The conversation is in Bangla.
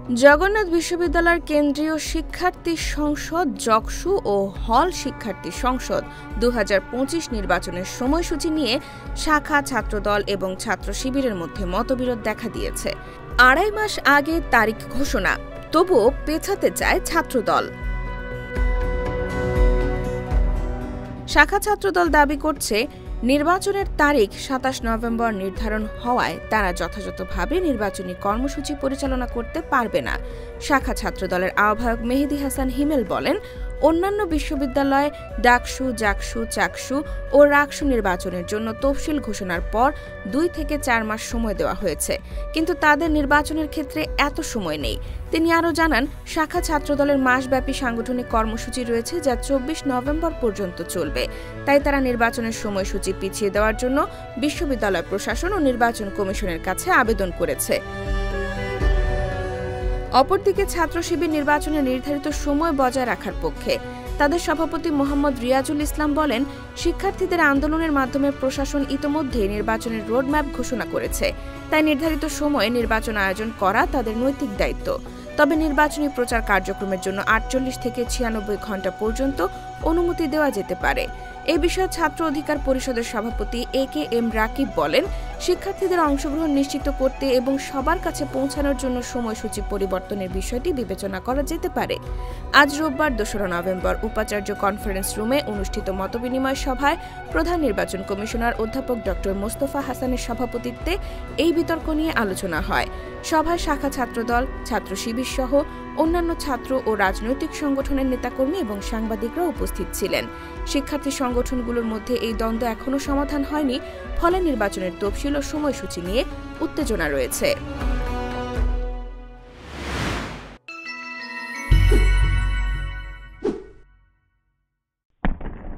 জগন্নাথ বিশ্ববিদ্যালয়ের কেন্দ্রীয় শিক্ষার্থী সংসদ জকসু ও হল শিক্ষার্থী সংসদ ২০২৫ নির্বাচনের সময়সূচি নিয়ে শাখা ছাত্রদল এবং ছাত্র শিবিরের মধ্যে মতবিরোধ দেখা দিয়েছে। ২.৫ মাস আগে তারিখ ঘোষণা, তবুও পেছাতে চায় ছাত্রদল। শাখা ছাত্রদল দাবি করছে, নির্বাচনের তারিখ ২৭ নভেম্বর নির্ধারণ হওয়ায় তারা যথাযথভাবে নির্বাচনী কর্মসূচি পরিচালনা করতে পারবে না। শাখা ছাত্রদলের আহ্বায়ক মেহেদী হাসান হিমেল বলেন, অন্যান্য বিশ্ববিদ্যালয়ে ডাকসু, জাকসু, চাকসু ও রাকসু নির্বাচনের জন্য তফসিল ঘোষণার পর ২ থেকে ৪ মাস সময় দেওয়া হয়েছে, কিন্তু তাদের নির্বাচনের ক্ষেত্রে এত সময় নেই। তিনি আরও জানান, শাখা ছাত্রদলের মাসব্যাপী সাংগঠনিক কর্মসূচি রয়েছে যা ২৪ নভেম্বর পর্যন্ত চলবে। তাই তারা নির্বাচনের সময়সূচি পিছিয়ে দেওয়ার জন্য বিশ্ববিদ্যালয় প্রশাসন ও নির্বাচন কমিশনের কাছে আবেদন করেছে। অপরদিকে ছাত্র শিবির নির্বাচনের নির্ধারিত সময় বজায় রাখার পক্ষে। তাদের সভাপতি মোহাম্মদ রিয়াজুল ইসলাম বলেন, শিক্ষার্থীদের আন্দোলনের মাধ্যমে প্রশাসন ইতোমধ্যে নির্বাচনের রোডম্যাপ ঘোষণা করেছে। তাই নির্ধারিত সময়ে নির্বাচন আয়োজন করা তাদের নৈতিক দায়িত্ব। তবে নির্বাচনী প্রচার কার্যক্রমের জন্য ৪৮ থেকে ৯৬ ঘণ্টা পর্যন্ত অনুমতি দেওয়া যেতে পারে। এ বিষয়ে ছাত্র অধিকার পরিষদের সভাপতি AKM রাকিব বলেন, শিক্ষার্থীদের অংশগ্রহণ নিশ্চিত করতে এবং সবার কাছে পৌঁছানোর জন্য সময়সূচি পরিবর্তনের বিষয়টি বিবেচনা করা যেতে পারে। আজ রোববার ২রা নভেম্বর উপাচার্য কনফারেন্স রুমে অনুষ্ঠিত মতবিনিময় সভায় প্রধান নির্বাচন কমিশনার অধ্যাপক ড মোস্তফা হাসানের সভাপতিত্বে এই বিতর্ক নিয়ে আলোচনা হয়। সভায় শাখা ছাত্রদল, ছাত্র শিবির সহ অন্যান্য ছাত্র ও রাজনৈতিক সংগঠনের নেতাকর্মী এবং সাংবাদিকরা উপস্থিত ছিলেন। শিক্ষার্থী সংগঠনগুলোর মধ্যে এই দ্বন্দ্ব এখনও সমাধান হয়নি, ফলে নির্বাচনের তফসিল ও সময়সূচি নিয়ে উত্তেজনা রয়েছে।